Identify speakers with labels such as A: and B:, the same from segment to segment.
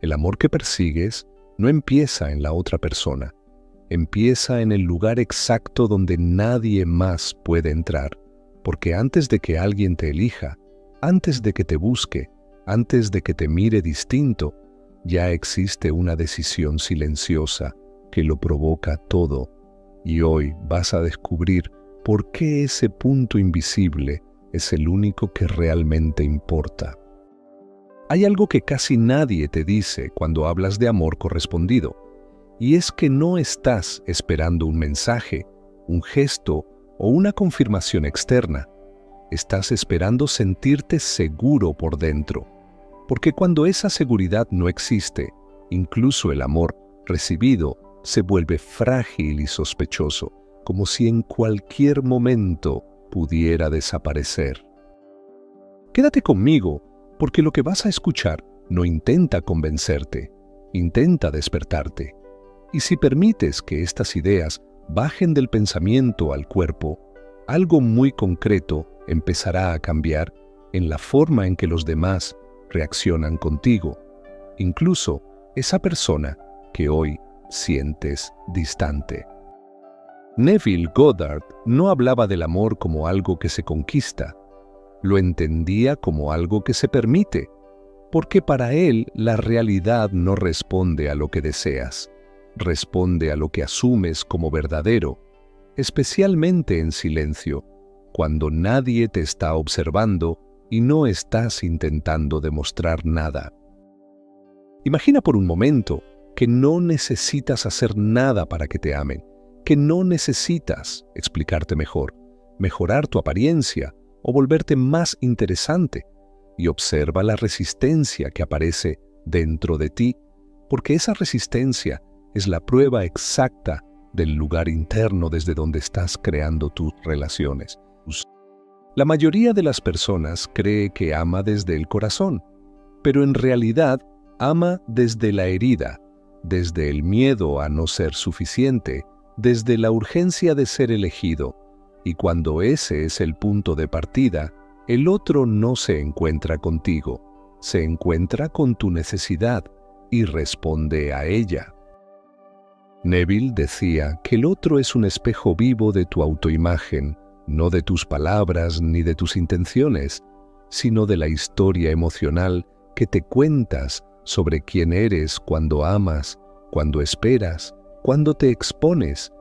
A: El amor que persigues no empieza en la otra persona, empieza en el lugar exacto donde nadie más puede entrar, porque antes de que alguien te elija, antes de que te busque, antes de que te mire distinto, ya existe una decisión silenciosa que lo provoca todo, y hoy vas a descubrir por qué ese punto invisible es el único que realmente importa. Hay algo que casi nadie te dice cuando hablas de amor correspondido, y es que no estás esperando un mensaje, un gesto o una confirmación externa. Estás esperando sentirte seguro por dentro, porque cuando esa seguridad no existe, incluso el amor recibido se vuelve frágil y sospechoso, como si en cualquier momento pudiera desaparecer. Quédate conmigo, porque lo que vas a escuchar no intenta convencerte, intenta despertarte. Y si permites que estas ideas bajen del pensamiento al cuerpo, algo muy concreto empezará a cambiar en la forma en que los demás reaccionan contigo, incluso esa persona que hoy sientes distante. Neville Goddard no hablaba del amor como algo que se conquista, lo entendía como algo que se permite, porque para él la realidad no responde a lo que deseas, responde a lo que asumes como verdadero, especialmente en silencio, cuando nadie te está observando y no estás intentando demostrar nada. Imagina por un momento que no necesitas hacer nada para que te amen, que no necesitas explicarte mejor, mejorar tu apariencia o volverte más interesante, y observa la resistencia que aparece dentro de ti, porque esa resistencia es la prueba exacta del lugar interno desde donde estás creando tus relaciones. La mayoría de las personas cree que ama desde el corazón, pero en realidad ama desde la herida, desde el miedo a no ser suficiente, desde la urgencia de ser elegido, y cuando ese es el punto de partida, el otro no se encuentra contigo, se encuentra con tu necesidad y responde a ella. Neville decía que el otro es un espejo vivo de tu autoimagen, no de tus palabras ni de tus intenciones, sino de la historia emocional que te cuentas sobre quién eres cuando amas, cuando esperas, cuando te expones,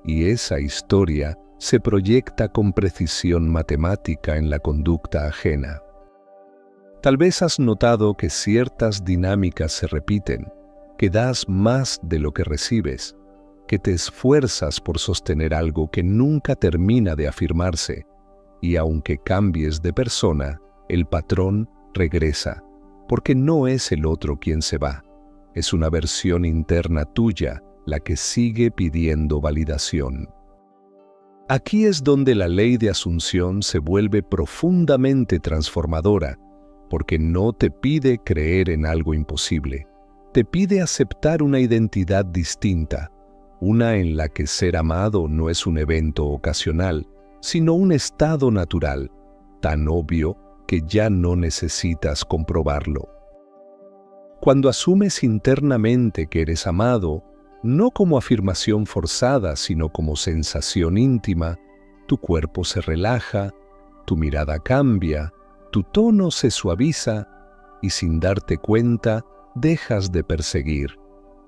A: y esa historia se proyecta con precisión matemática en la conducta ajena. Tal vez has notado que ciertas dinámicas se repiten, que das más de lo que recibes, que te esfuerzas por sostener algo que nunca termina de afirmarse, y aunque cambies de persona, el patrón regresa, porque no es el otro quien se va, es una versión interna tuya la que sigue pidiendo validación. Aquí es donde la ley de asunción se vuelve profundamente transformadora, porque no te pide creer en algo imposible, te pide aceptar una identidad distinta, una en la que ser amado no es un evento ocasional, sino un estado natural, tan obvio que ya no necesitas comprobarlo. Cuando asumes internamente que eres amado, no como afirmación forzada, sino como sensación íntima, tu cuerpo se relaja, tu mirada cambia, tu tono se suaviza y sin darte cuenta dejas de perseguir,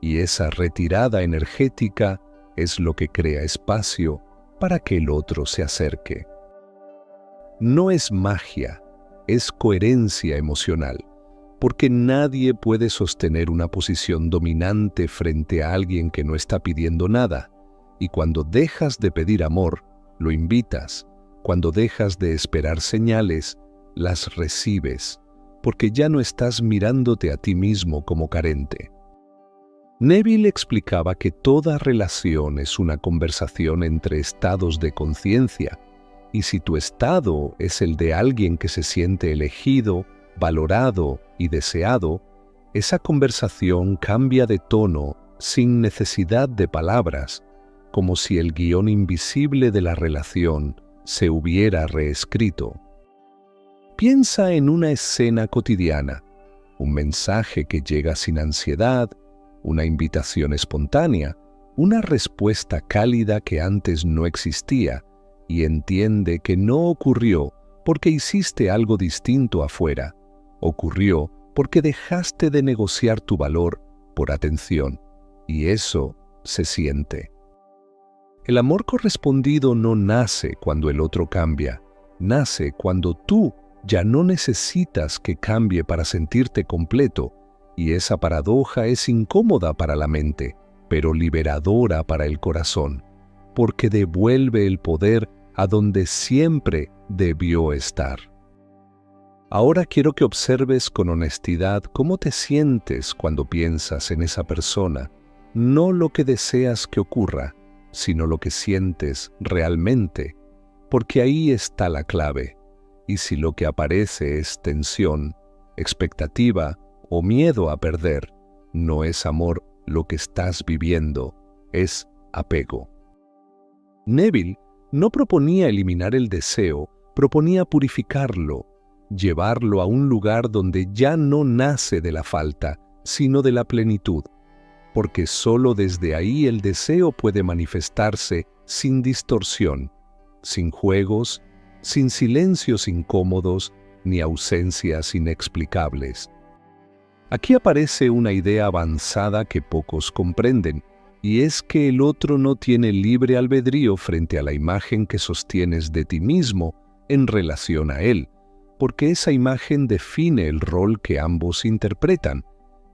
A: y esa retirada energética es lo que crea espacio para que el otro se acerque. No es magia, es coherencia emocional, porque nadie puede sostener una posición dominante frente a alguien que no está pidiendo nada, y cuando dejas de pedir amor, lo invitas, cuando dejas de esperar señales, las recibes, porque ya no estás mirándote a ti mismo como carente. Neville explicaba que toda relación es una conversación entre estados de conciencia, y si tu estado es el de alguien que se siente elegido, valorado y deseado, esa conversación cambia de tono sin necesidad de palabras, como si el guión invisible de la relación se hubiera reescrito. Piensa en una escena cotidiana. un mensaje que llega sin ansiedad, una invitación espontánea, una respuesta cálida que antes no existía, y entiende que no ocurrió porque hiciste algo distinto afuera, ocurrió porque dejaste de negociar tu valor por atención, y eso se siente. El amor correspondido no nace cuando el otro cambia, nace cuando tú ya no necesitas que cambie para sentirte completo, y esa paradoja es incómoda para la mente, pero liberadora para el corazón, porque devuelve el poder a donde siempre debió estar. Ahora quiero que observes con honestidad cómo te sientes cuando piensas en esa persona, no lo que deseas que ocurra, sino lo que sientes realmente, porque ahí está la clave. Y si lo que aparece es tensión, expectativa o miedo a perder, no es amor lo que estás viviendo, es apego. Neville no proponía eliminar el deseo, proponía purificarlo, llevarlo a un lugar donde ya no nace de la falta, sino de la plenitud, porque solo desde ahí el deseo puede manifestarse sin distorsión, sin juegos, sin silencios incómodos ni ausencias inexplicables. Aquí aparece una idea avanzada que pocos comprenden, y es que el otro no tiene libre albedrío frente a la imagen que sostienes de ti mismo en relación a él, porque esa imagen define el rol que ambos interpretan,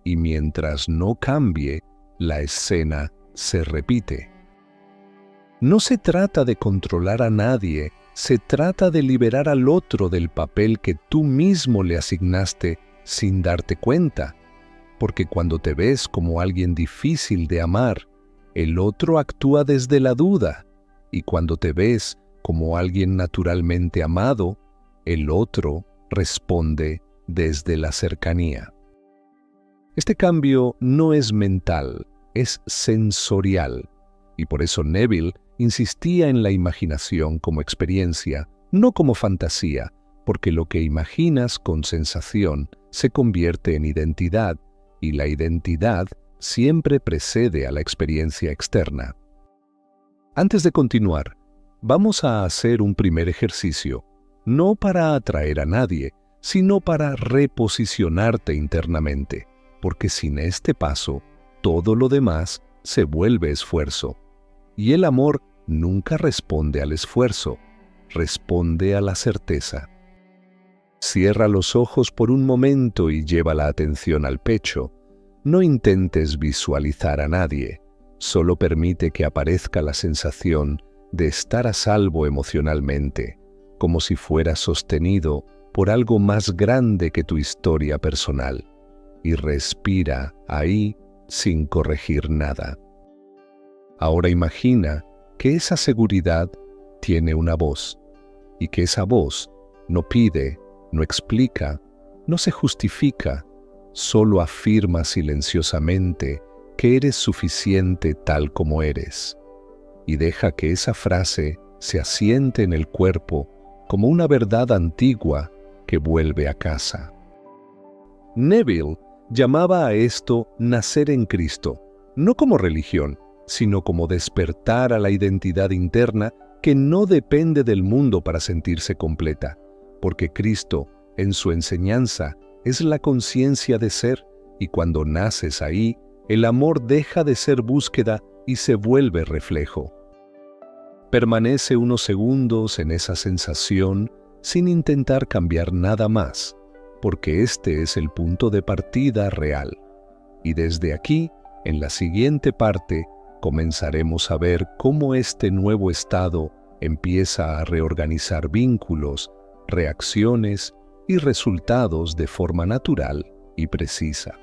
A: y mientras no cambie, la escena se repite. No se trata de controlar a nadie, se trata de liberar al otro del papel que tú mismo le asignaste sin darte cuenta, porque cuando te ves como alguien difícil de amar, el otro actúa desde la duda, y cuando te ves como alguien naturalmente amado, el otro responde desde la cercanía. Este cambio no es mental, es sensorial, y por eso Neville insistía en la imaginación como experiencia, no como fantasía, porque lo que imaginas con sensación se convierte en identidad, y la identidad siempre precede a la experiencia externa. Antes de continuar, vamos a hacer un primer ejercicio, no para atraer a nadie, sino para reposicionarte internamente, porque sin este paso, todo lo demás se vuelve esfuerzo. Y el amor nunca responde al esfuerzo, responde a la certeza. Cierra los ojos por un momento y lleva la atención al pecho. No intentes visualizar a nadie, solo permite que aparezca la sensación de estar a salvo emocionalmente, como si fuera sostenido por algo más grande que tu historia personal, y respira ahí sin corregir nada. Ahora imagina que esa seguridad tiene una voz, y que esa voz no pide, no explica, no se justifica, solo afirma silenciosamente que eres suficiente tal como eres, y deja que esa frase se asiente en el cuerpo como una verdad antigua que vuelve a casa. Neville llamaba a esto nacer en Cristo, no como religión, sino como despertar a la identidad interna que no depende del mundo para sentirse completa, porque Cristo, en su enseñanza, es la conciencia de ser, y cuando naces ahí, el amor deja de ser búsqueda y se vuelve reflejo. Permanece unos segundos en esa sensación sin intentar cambiar nada más, porque este es el punto de partida real. Y desde aquí, en la siguiente parte, comenzaremos a ver cómo este nuevo estado empieza a reorganizar vínculos, reacciones y resultados de forma natural y precisa.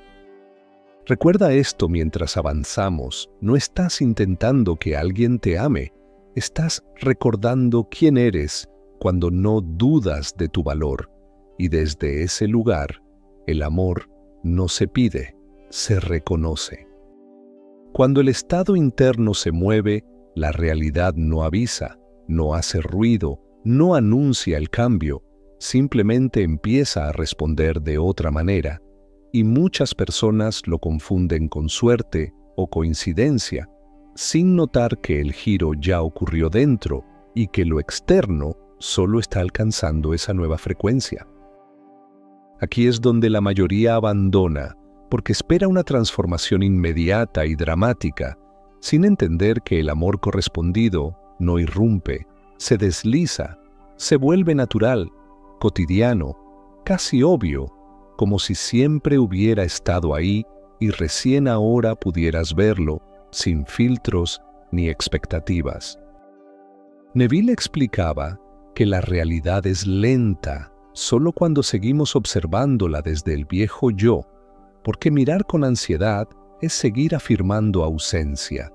A: Recuerda esto mientras avanzamos, no estás intentando que alguien te ame, estás recordando quién eres cuando no dudas de tu valor, y desde ese lugar, el amor no se pide, se reconoce. Cuando el estado interno se mueve, la realidad no avisa, no hace ruido, no anuncia el cambio, simplemente empieza a responder de otra manera, y muchas personas lo confunden con suerte o coincidencia, sin notar que el giro ya ocurrió dentro y que lo externo solo está alcanzando esa nueva frecuencia. Aquí es donde la mayoría abandona, porque espera una transformación inmediata y dramática, sin entender que el amor correspondido no irrumpe, se desliza, se vuelve natural, cotidiano, casi obvio, como si siempre hubiera estado ahí y recién ahora pudieras verlo, sin filtros ni expectativas. Neville explicaba que la realidad es lenta solo cuando seguimos observándola desde el viejo yo, porque mirar con ansiedad es seguir afirmando ausencia,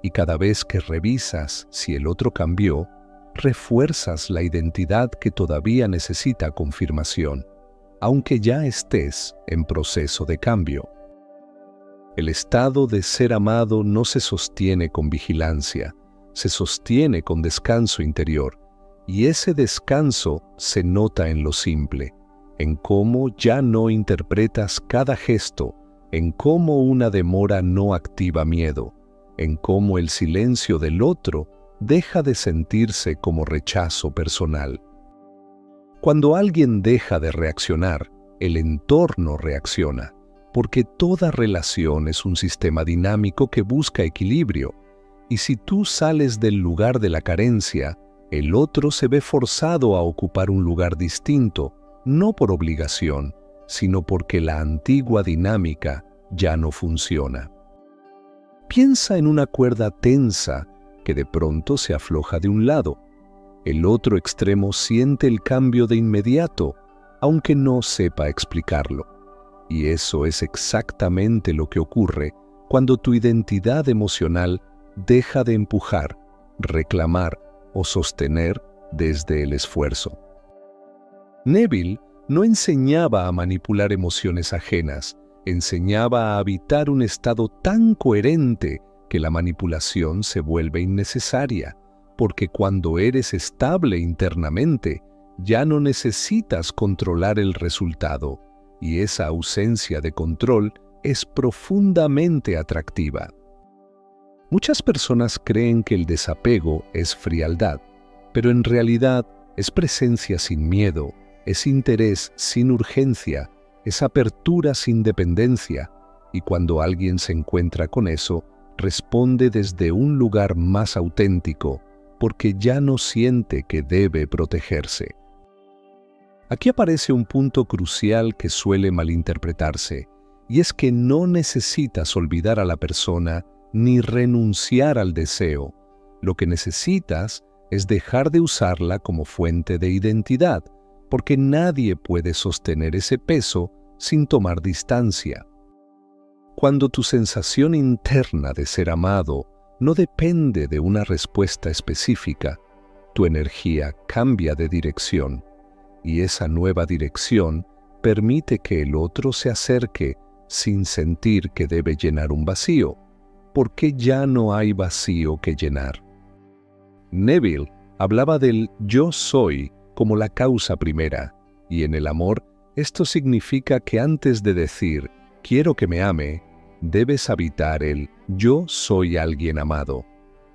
A: y cada vez que revisas si el otro cambió, refuerzas la identidad que todavía necesita confirmación, aunque ya estés en proceso de cambio. El estado de ser amado no se sostiene con vigilancia, se sostiene con descanso interior, y ese descanso se nota en lo simple, en cómo ya no interpretas cada gesto, en cómo una demora no activa miedo, en cómo el silencio del otro deja de sentirse como rechazo personal. Cuando alguien deja de reaccionar, el entorno reacciona, porque toda relación es un sistema dinámico que busca equilibrio, y si tú sales del lugar de la carencia, el otro se ve forzado a ocupar un lugar distinto, no por obligación, sino porque la antigua dinámica ya no funciona. Piensa en una cuerda tensa que de pronto se afloja de un lado. El otro extremo siente el cambio de inmediato, aunque no sepa explicarlo. Y eso es exactamente lo que ocurre cuando tu identidad emocional deja de empujar, reclamar o sostener desde el esfuerzo. Neville no enseñaba a manipular emociones ajenas, enseñaba a habitar un estado tan coherente que la manipulación se vuelve innecesaria, porque cuando eres estable internamente, ya no necesitas controlar el resultado, y esa ausencia de control es profundamente atractiva. Muchas personas creen que el desapego es frialdad, pero en realidad es presencia sin miedo, es interés sin urgencia, es apertura sin dependencia, y cuando alguien se encuentra con eso, responde desde un lugar más auténtico, porque ya no siente que debe protegerse. Aquí aparece un punto crucial que suele malinterpretarse, y es que no necesitas olvidar a la persona ni renunciar al deseo. Lo que necesitas es dejar de usarla como fuente de identidad, porque nadie puede sostener ese peso sin tomar distancia. Cuando tu sensación interna de ser amado no depende de una respuesta específica, tu energía cambia de dirección, y esa nueva dirección permite que el otro se acerque sin sentir que debe llenar un vacío, porque ya no hay vacío que llenar. Neville hablaba del yo soy como la causa primera, y en el amor esto significa que antes de decir quiero que me ame, debes habitar el yo soy alguien amado,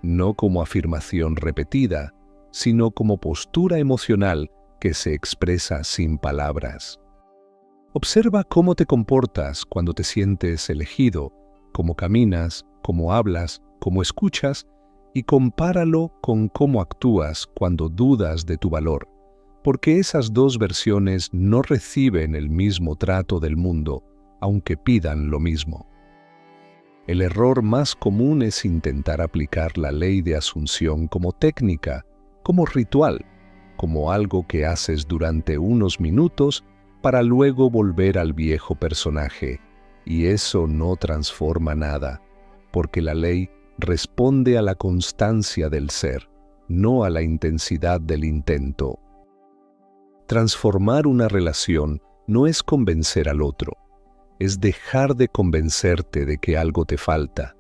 A: no como afirmación repetida, sino como postura emocional que se expresa sin palabras. Observa cómo te comportas cuando te sientes elegido, cómo caminas, cómo hablas, cómo escuchas, y compáralo con cómo actúas cuando dudas de tu valor, porque esas dos versiones no reciben el mismo trato del mundo, aunque pidan lo mismo. El error más común es intentar aplicar la ley de asunción como técnica, como ritual, como algo que haces durante unos minutos para luego volver al viejo personaje, y eso no transforma nada, porque la ley responde a la constancia del ser, no a la intensidad del intento. Transformar una relación no es convencer al otro, es dejar de convencerte de que algo te falta,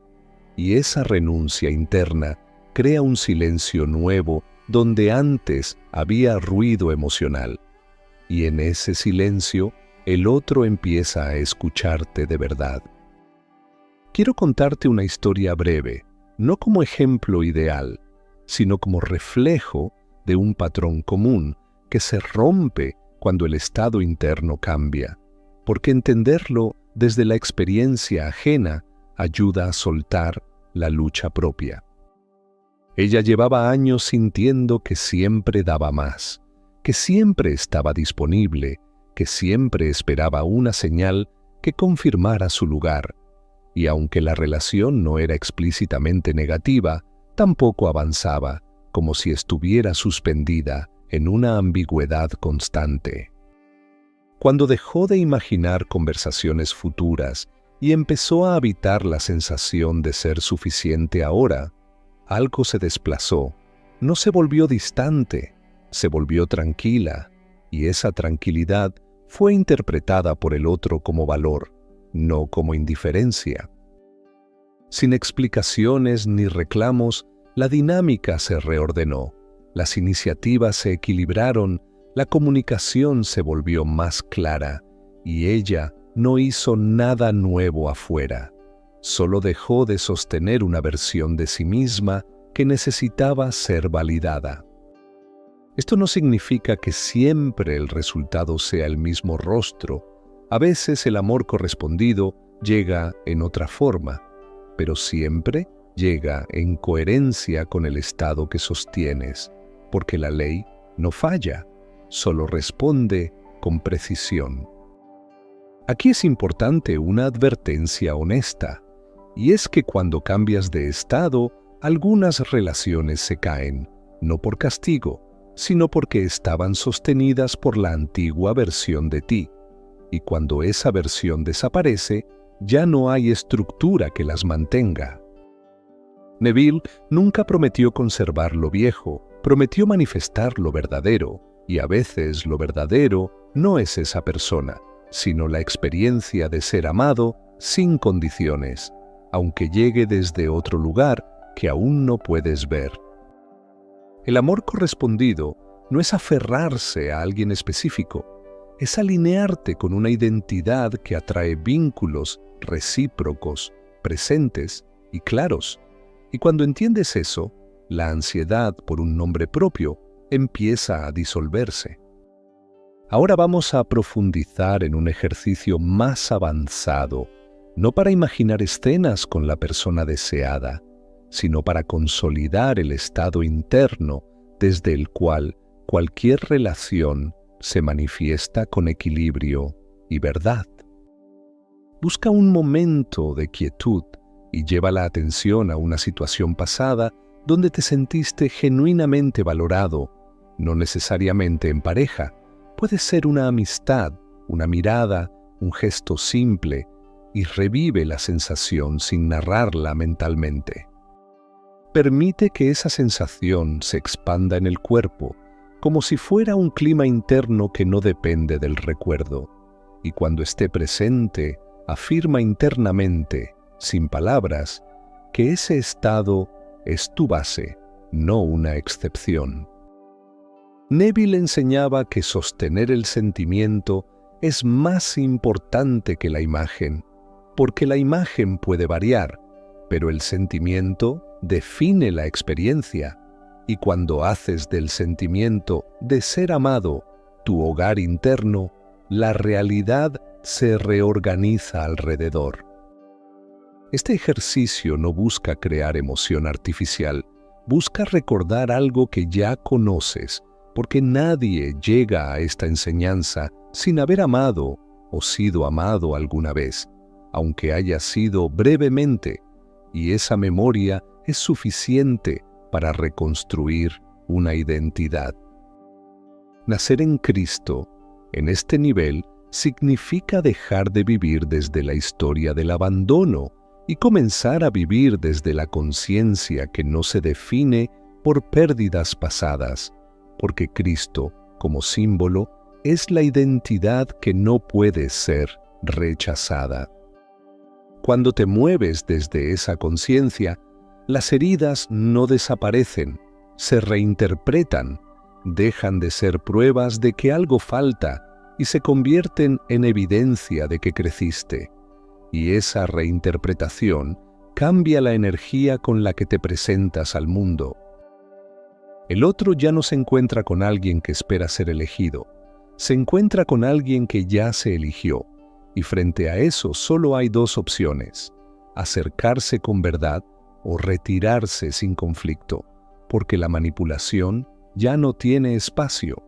A: y esa renuncia interna crea un silencio nuevo donde antes había ruido emocional, y en ese silencio el otro empieza a escucharte de verdad. Quiero contarte una historia breve, no como ejemplo ideal, sino como reflejo de un patrón común que se rompe cuando el estado interno cambia, porque entenderlo desde la experiencia ajena ayuda a soltar la lucha propia. Ella llevaba años sintiendo que siempre daba más, que siempre estaba disponible, que siempre esperaba una señal que confirmara su lugar, y aunque la relación no era explícitamente negativa, tampoco avanzaba, como si estuviera suspendida en una ambigüedad constante. Cuando dejó de imaginar conversaciones futuras y empezó a habitar la sensación de ser suficiente ahora, algo se desplazó, no se volvió distante, se volvió tranquila, y esa tranquilidad fue interpretada por el otro como valor, no como indiferencia. Sin explicaciones ni reclamos, la dinámica se reordenó, las iniciativas se equilibraron, la comunicación se volvió más clara, y ella no hizo nada nuevo afuera. Solo dejó de sostener una versión de sí misma que necesitaba ser validada. Esto no significa que siempre el resultado sea el mismo rostro. A veces el amor correspondido llega en otra forma, pero siempre llega en coherencia con el estado que sostienes, porque la ley no falla, solo responde con precisión. Aquí es importante una advertencia honesta, y es que cuando cambias de estado, algunas relaciones se caen, no por castigo, sino porque estaban sostenidas por la antigua versión de ti, y cuando esa versión desaparece, ya no hay estructura que las mantenga. Neville nunca prometió conservar lo viejo, prometió manifestar lo verdadero, y a veces lo verdadero no es esa persona, sino la experiencia de ser amado sin condiciones, aunque llegue desde otro lugar que aún no puedes ver. El amor correspondido no es aferrarse a alguien específico, es alinearte con una identidad que atrae vínculos recíprocos, presentes y claros. Y cuando entiendes eso, la ansiedad por un nombre propio empieza a disolverse. Ahora vamos a profundizar en un ejercicio más avanzado, no para imaginar escenas con la persona deseada, sino para consolidar el estado interno desde el cual cualquier relación se manifiesta con equilibrio y verdad. Busca un momento de quietud y lleva la atención a una situación pasada donde te sentiste genuinamente valorado, no necesariamente en pareja. Puede ser una amistad, una mirada, un gesto simple, y revive la sensación sin narrarla mentalmente. Permite que esa sensación se expanda en el cuerpo, como si fuera un clima interno que no depende del recuerdo, y cuando esté presente, afirma internamente, sin palabras, que ese estado es tu base, no una excepción. Neville enseñaba que sostener el sentimiento es más importante que la imagen, porque la imagen puede variar, pero el sentimiento define la experiencia, y cuando haces del sentimiento de ser amado tu hogar interno, la realidad se reorganiza alrededor. Este ejercicio no busca crear emoción artificial, busca recordar algo que ya conoces, porque nadie llega a esta enseñanza sin haber amado o sido amado alguna vez, aunque haya sido brevemente, y esa memoria es suficiente para reconstruir una identidad. Nacer en Cristo, en este nivel, significa dejar de vivir desde la historia del abandono y comenzar a vivir desde la conciencia que no se define por pérdidas pasadas, porque Cristo, como símbolo, es la identidad que no puede ser rechazada. Cuando te mueves desde esa conciencia, las heridas no desaparecen, se reinterpretan, dejan de ser pruebas de que algo falta y se convierten en evidencia de que creciste. Y esa reinterpretación cambia la energía con la que te presentas al mundo. El otro ya no se encuentra con alguien que espera ser elegido, se encuentra con alguien que ya se eligió, y frente a eso solo hay dos opciones: acercarse con verdad o retirarse sin conflicto, porque la manipulación ya no tiene espacio.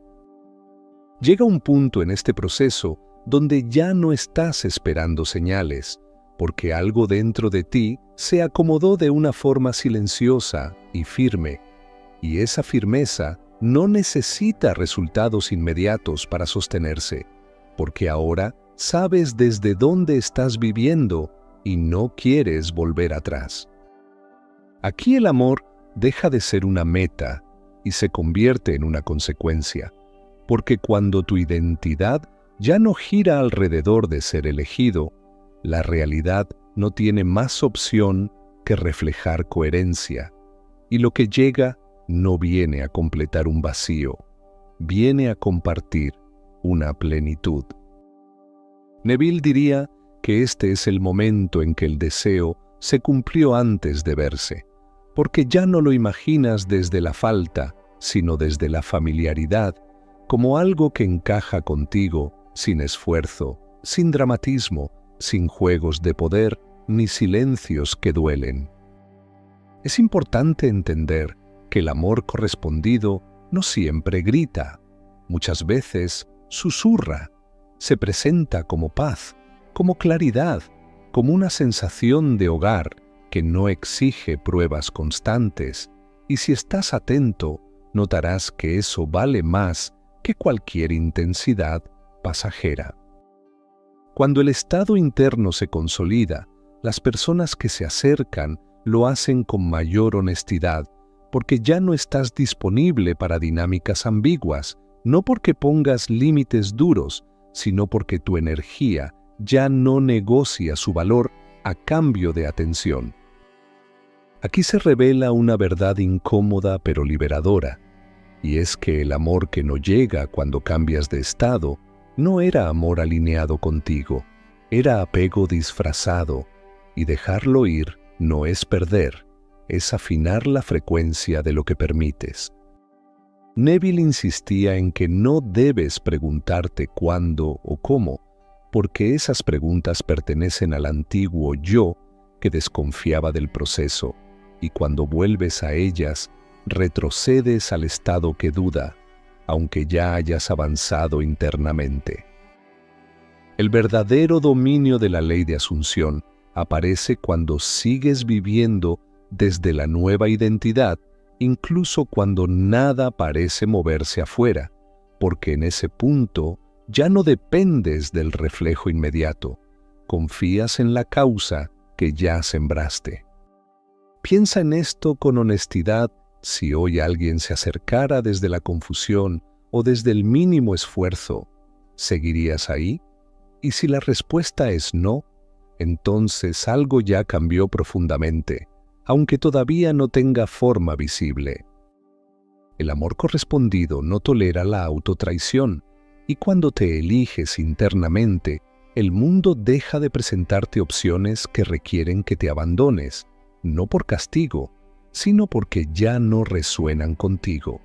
A: Llega un punto en este proceso donde ya no estás esperando señales, porque algo dentro de ti se acomodó de una forma silenciosa y firme, y esa firmeza no necesita resultados inmediatos para sostenerse, porque ahora sabes desde dónde estás viviendo y no quieres volver atrás. Aquí el amor deja de ser una meta y se convierte en una consecuencia, porque cuando tu identidad ya no gira alrededor de ser elegido, la realidad no tiene más opción que reflejar coherencia, y lo que llega no viene a completar un vacío, viene a compartir una plenitud. Neville diría que este es el momento en que el deseo se cumplió antes de verse, porque ya no lo imaginas desde la falta, sino desde la familiaridad, como algo que encaja contigo sin esfuerzo, sin dramatismo, sin juegos de poder ni silencios que duelen. Es importante entender que el amor correspondido no siempre grita, muchas veces susurra, se presenta como paz, como claridad, como una sensación de hogar que no exige pruebas constantes, y si estás atento, notarás que eso vale más que cualquier intensidad pasajera. Cuando el estado interno se consolida, las personas que se acercan lo hacen con mayor honestidad, porque ya no estás disponible para dinámicas ambiguas, no porque pongas límites duros, sino porque tu energía ya no negocia su valor a cambio de atención. Aquí se revela una verdad incómoda pero liberadora, y es que el amor que no llega cuando cambias de estado no era amor alineado contigo, era apego disfrazado, y dejarlo ir no es perder, es afinar la frecuencia de lo que permites. Neville insistía en que no debes preguntarte cuándo o cómo, porque esas preguntas pertenecen al antiguo yo que desconfiaba del proceso, y cuando vuelves a ellas, retrocedes al estado que duda, aunque ya hayas avanzado internamente. El verdadero dominio de la ley de asunción aparece cuando sigues viviendo desde la nueva identidad, incluso cuando nada parece moverse afuera, porque en ese punto ya no dependes del reflejo inmediato, confías en la causa que ya sembraste. Piensa en esto con honestidad. Si hoy alguien se acercara desde la confusión o desde el mínimo esfuerzo, ¿seguirías ahí? Y si la respuesta es no, entonces algo ya cambió profundamente, aunque todavía no tenga forma visible. El amor correspondido no tolera la autotraición, y cuando te eliges internamente, el mundo deja de presentarte opciones que requieren que te abandones, no por castigo, sino porque ya no resuenan contigo.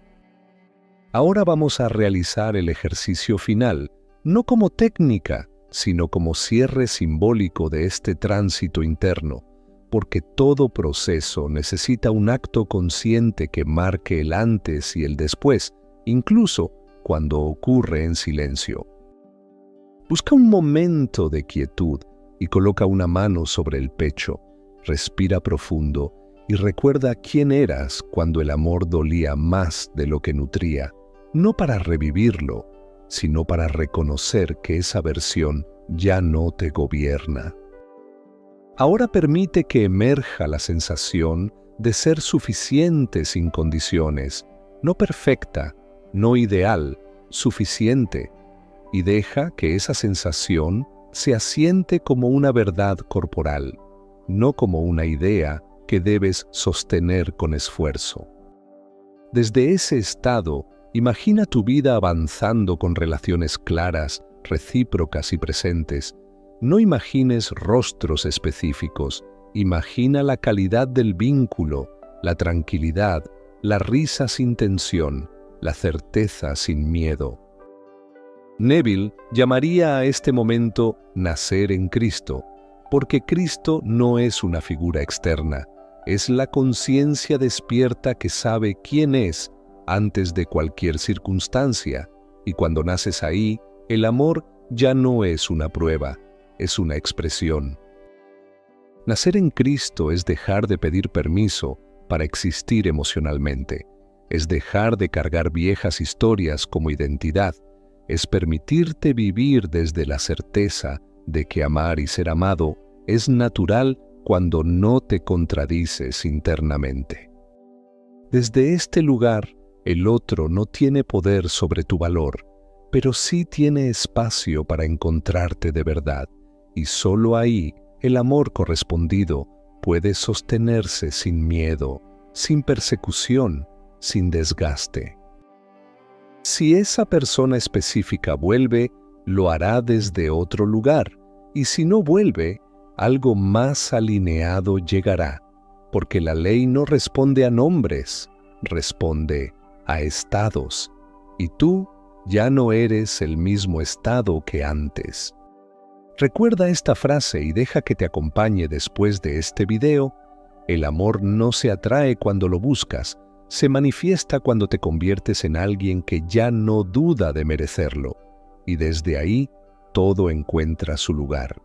A: Ahora vamos a realizar el ejercicio final, no como técnica, sino como cierre simbólico de este tránsito interno, porque todo proceso necesita un acto consciente que marque el antes y el después, incluso cuando ocurre en silencio. Busca un momento de quietud y coloca una mano sobre el pecho, respira profundo y recuerda quién eras cuando el amor dolía más de lo que nutría, no para revivirlo, sino para reconocer que esa versión ya no te gobierna. Ahora permite que emerja la sensación de ser suficiente sin condiciones, no perfecta, no ideal, suficiente, y deja que esa sensación se asiente como una verdad corporal, no como una idea que debes sostener con esfuerzo. Desde ese estado, imagina tu vida avanzando con relaciones claras, recíprocas y presentes, no imagines rostros específicos, imagina la calidad del vínculo, la tranquilidad, la risa sin tensión, la certeza sin miedo. Neville llamaría a este momento nacer en Cristo, porque Cristo no es una figura externa, es la conciencia despierta que sabe quién es antes de cualquier circunstancia, y cuando naces ahí, el amor ya no es una prueba, es una expresión. Nacer en Cristo es dejar de pedir permiso para existir emocionalmente, es dejar de cargar viejas historias como identidad, es permitirte vivir desde la certeza de que amar y ser amado es natural cuando no te contradices internamente. Desde este lugar, el otro no tiene poder sobre tu valor, pero sí tiene espacio para encontrarte de verdad, y solo ahí el amor correspondido puede sostenerse sin miedo, sin persecución, sin desgaste. Si esa persona específica vuelve, lo hará desde otro lugar, y si no vuelve, algo más alineado llegará, porque la ley no responde a nombres, responde a estados, y tú ya no eres el mismo estado que antes. Recuerda esta frase y deja que te acompañe después de este video. El amor no se atrae cuando lo buscas, se manifiesta cuando te conviertes en alguien que ya no duda de merecerlo, y desde ahí todo encuentra su lugar.